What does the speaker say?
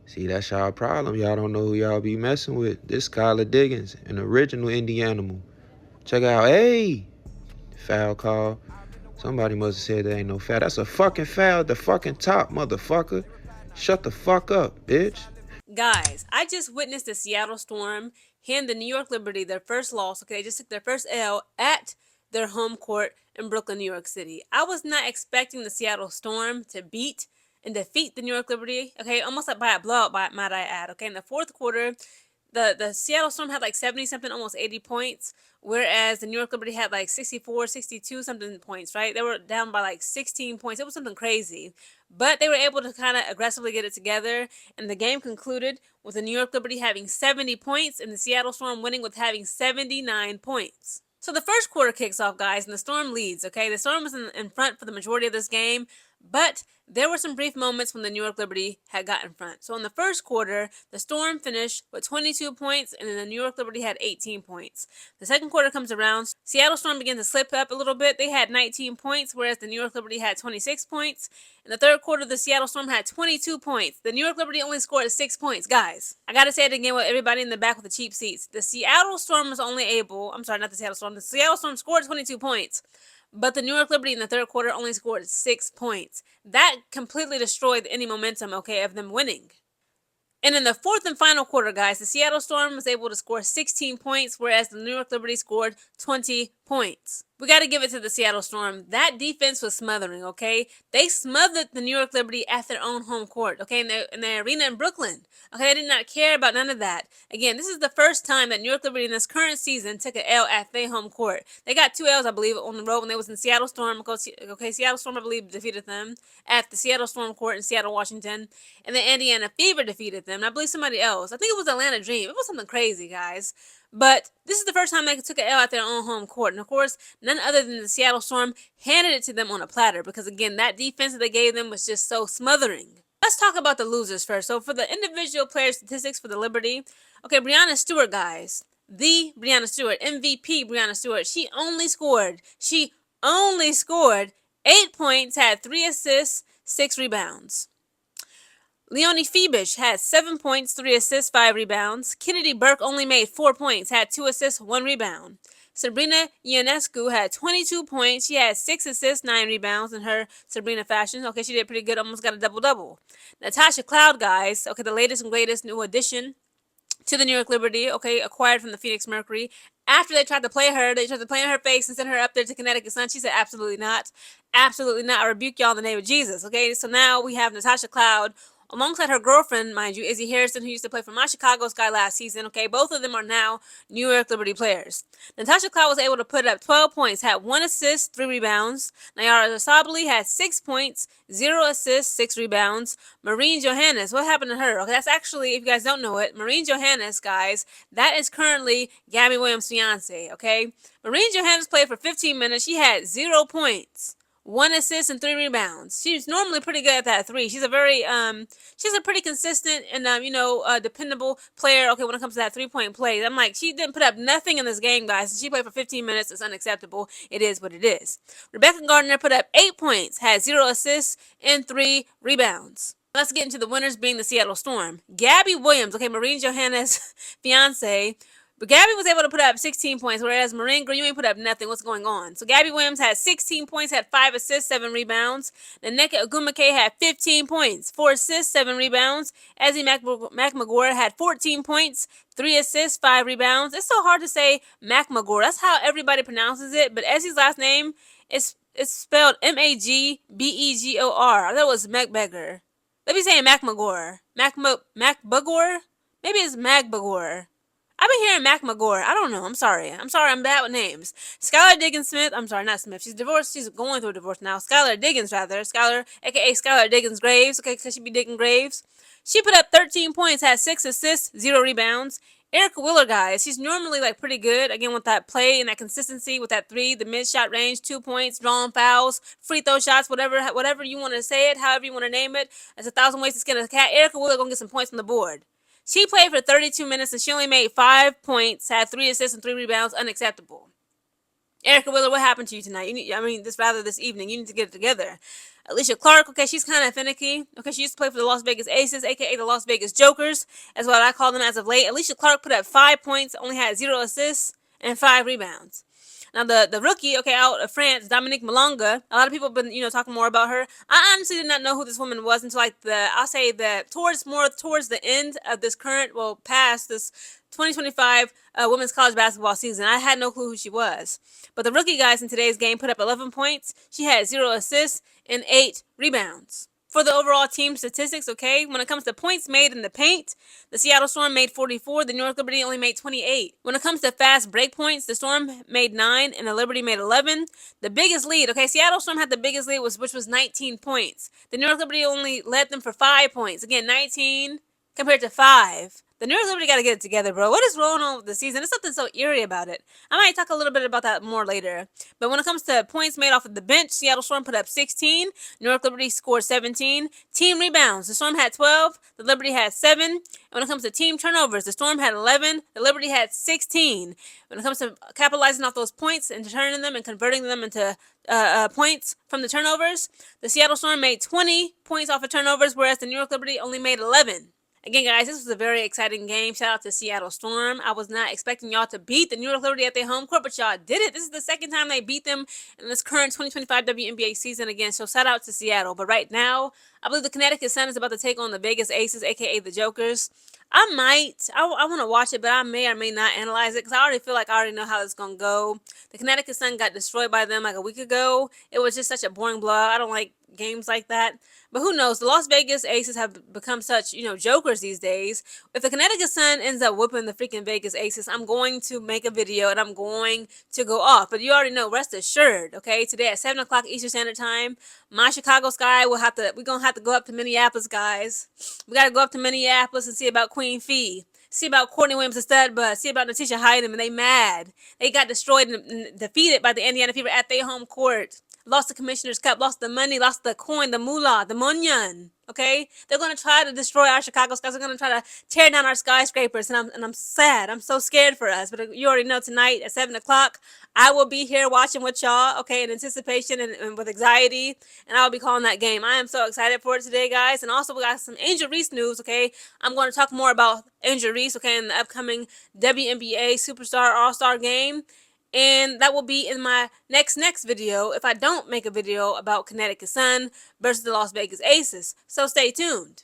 See, that's y'all problem. Y'all don't know who y'all be messing with. This Skylar Diggins, an original Indianimal. Check out, hey, foul call. Somebody must have said there ain't no foul. That's a fucking foul at the fucking top, motherfucker. Shut the fuck up, bitch. Guys, I just witnessed the Seattle Storm hand the New York Liberty their first loss. Okay, they just took their first L at their home court in Brooklyn, New York City. I was not expecting the Seattle Storm to beat and defeat the New York Liberty. Okay, almost like by a blowout, might I add. Okay, in the fourth quarter, the Seattle Storm had like 70 something, almost 80 points, whereas the New York Liberty had like 64, 62 something points, right? They were down by like 16 points. It was something crazy. But they were able to kind of aggressively get it together, and the game concluded with the New York Liberty having 70 points and the Seattle Storm winning with having 79 points. So the first quarter kicks off, guys, and the Storm leads, okay? The Storm was in front for the majority of this game, but there were some brief moments when the New York Liberty had got in front. So in the first quarter, the Storm finished with 22 points, and then the New York Liberty had 18 points. The second quarter comes around, Seattle Storm began to slip up a little bit. They had 19 points, whereas the New York Liberty had 26 points. In the third quarter, the Seattle Storm had 22 points. The New York Liberty only scored 6 points. Guys, I gotta say it again with everybody in the back with the cheap seats. The Seattle Storm was only able, I'm sorry, not the Seattle Storm, the Seattle Storm scored 22 points. But the New York Liberty in the third quarter only scored 6 points. That completely destroyed any momentum, okay, of them winning. And in the fourth and final quarter, guys, the Seattle Storm was able to score 16 points, whereas the New York Liberty scored 20 points. We got to give it to the Seattle Storm. That defense was smothering, okay? They smothered the New York Liberty at their own home court, okay, in the arena in Brooklyn. Okay, they did not care about none of that. Again, this is the first time that New York Liberty in this current season took an L at their home court. They got 2 L's, I believe, on the road when they was in Seattle Storm. Okay, Seattle Storm, I believe, defeated them at the Seattle Storm court in Seattle, Washington. And then Indiana Fever defeated them. And I believe somebody else. I think it was Atlanta Dream. It was something crazy, guys. But this is the first time they took an L at their own home court. And of course, none other than the Seattle Storm handed it to them on a platter. Because again, that defense that they gave them was just so smothering. Let's talk about the losers first. So for the individual player statistics for the Liberty, okay, Breanna Stewart, guys. The Breanna Stewart, MVP Breanna Stewart. She only scored 8 points, had 3 assists, 6 rebounds. Leonie Febish had 7 points, 3 assists, 5 rebounds. Kennedy Burke only made 4 points, had 2 assists, 1 rebound. Sabrina Ionescu had 22 points. She had 6 assists, 9 rebounds in her Sabrina fashion. Okay, she did pretty good, almost got a double-double. Natasha Cloud, guys, okay, the latest and greatest new addition to the New York Liberty, okay, acquired from the Phoenix Mercury. After they tried to play her, they tried to play in her face and send her up there to Connecticut Sun. She said, absolutely not. Absolutely not. I rebuke y'all in the name of Jesus, okay? So now we have Natasha Cloud alongside her girlfriend, mind you, Izzy Harrison, who used to play for my Chicago Sky last season. Okay, both of them are now New York Liberty players. Natasha Cloud was able to put up 12 points, had 1 assist, 3 rebounds. Nayara Sabali had 6 points, 0 assists, 6 rebounds. Maureen Johannes, what happened to her? Okay, that's actually, if you guys don't know it, Maureen Johannes, guys, that is currently Gabby Williams' fiance, okay? Maureen Johannes played for 15 minutes. She had 0 points. 1 assist and 3 rebounds. She's normally pretty good at that 3. She's a very she's a pretty consistent and dependable player. Okay, when it comes to that 3-point play, I'm like, she didn't put up nothing in this game, guys. She played for 15 minutes. It's unacceptable. It is what it is. Rebecca Gardner put up 8 points, had 0 assists and 3 rebounds. Let's get into the winners being the Seattle Storm. Gabby Williams, okay, Maureen Johannes' fiance. But Gabby was able to put up 16 points, whereas Maureen, girl, you ain't put up nothing. What's going on? So Gabby Williams had 16 points, had 5 assists, 7 rebounds. Naneka Ogumake had 15 points, 4 assists, 7 rebounds. Ezzy McMagor had 14 points, 3 assists, 5 rebounds. It's so hard to say McMagor. That's how everybody pronounces it. But Ezzy's last name is spelled Magbegor. I thought it was McBeggar. Let me say McMagor. Macbugor? Maybe it's Magbagor. I've been hearing McMagor. I don't know. I'm sorry. I'm bad with names. Skylar Diggins Smith. I'm sorry, not Smith. She's divorced. She's going through a divorce now. Skylar Diggins, rather. Skylar, a.k.a. Skylar Diggins Graves. Okay, because she be digging graves. She put up 13 points, had 6 assists, 0 rebounds. Erica Wheeler, guys, she's normally like pretty good, again, with that play and that consistency with that 3, the mid-shot range, 2 points, drawing fouls, free throw shots, whatever you want to say it, however you want to name it. There's 1,000 ways to skin a cat. Erica Wheeler going to get some points from the board. She played for 32 minutes and she only made 5 points, had 3 assists and 3 rebounds. Unacceptable. Erica Wheeler, what happened to you tonight? This evening, you need to get it together. Alicia Clark, okay, she's kind of finicky. Okay, she used to play for the Las Vegas Aces, aka the Las Vegas Jokers, as what I call them as of late. Alicia Clark put up 5 points, only had 0 assists and 5 rebounds. Now the rookie, okay, out of France, Dominique Malonga. A lot of people have been, talking more about her. I honestly did not know who this woman was until I'll say that towards the end of this past this 2025 women's college basketball season. I had no clue who she was. But the rookie guys in today's game put up 11 points. She had 0 assists and 8 rebounds. For the overall team statistics, okay, when it comes to points made in the paint, the Seattle Storm made 44, the New York Liberty only made 28. When it comes to fast break points, the Storm made 9 and the Liberty made 11. The biggest lead, okay, Seattle Storm had the biggest lead, which was 19 points. The New York Liberty only led them for 5 points. Again, 19 compared to 5. The New York Liberty got to get it together, bro. What is going on with the season? There's something so eerie about it. I might talk a little bit about that more later. But when it comes to points made off of the bench, Seattle Storm put up 16. New York Liberty scored 17. Team rebounds, the Storm had 12. The Liberty had 7. And when it comes to team turnovers, the Storm had 11. The Liberty had 16. When it comes to capitalizing off those points and turning them and converting them into points from the turnovers, the Seattle Storm made 20 points off of turnovers, whereas the New York Liberty only made 11. Again, guys, this was a very exciting game. Shout out to Seattle Storm. I was not expecting y'all to beat the New York Liberty at their home court, but y'all did it. This is the second time they beat them in this current 2025 WNBA season again, so shout out to Seattle. But right now, I believe the Connecticut Sun is about to take on the Vegas Aces, aka the Jokers. I want to watch it, but I may or may not analyze it because I already feel like I already know how it's going to go. The Connecticut Sun got destroyed by them like a week ago. It was just such a boring blowout. I don't like games like that. But who knows? The Las Vegas Aces have become such, jokers these days. If the Connecticut Sun ends up whooping the freaking Vegas Aces, I'm going to make a video and I'm going to go off. But you already know, rest assured, okay? Today at 7 o'clock Eastern Standard Time, my Chicago Sky we're going to have to go up to Minneapolis, guys. We got to go up to Minneapolis and see about Queen Fee. See about Courtney Williams and Stud Bud. See about Natisha Hyden, and they mad. They got destroyed and defeated by the Indiana Fever at their home court. Lost the Commissioner's Cup, lost the money, lost the coin, the moolah, the munyan. Okay? They're going to try to destroy our Chicago Skies. They're going to try to tear down our skyscrapers, and I'm sad. I'm so scared for us. But you already know tonight at 7 o'clock, I will be here watching with y'all, okay, in anticipation and with anxiety, and I'll be calling that game. I am so excited for it today, guys. And also, we got some Angel Reese news, okay? I'm going to talk more about Angel Reese, okay, in the upcoming WNBA Superstar All-Star game. And that will be in my next video if I don't make a video about Connecticut Sun versus the Las Vegas Aces. So stay tuned.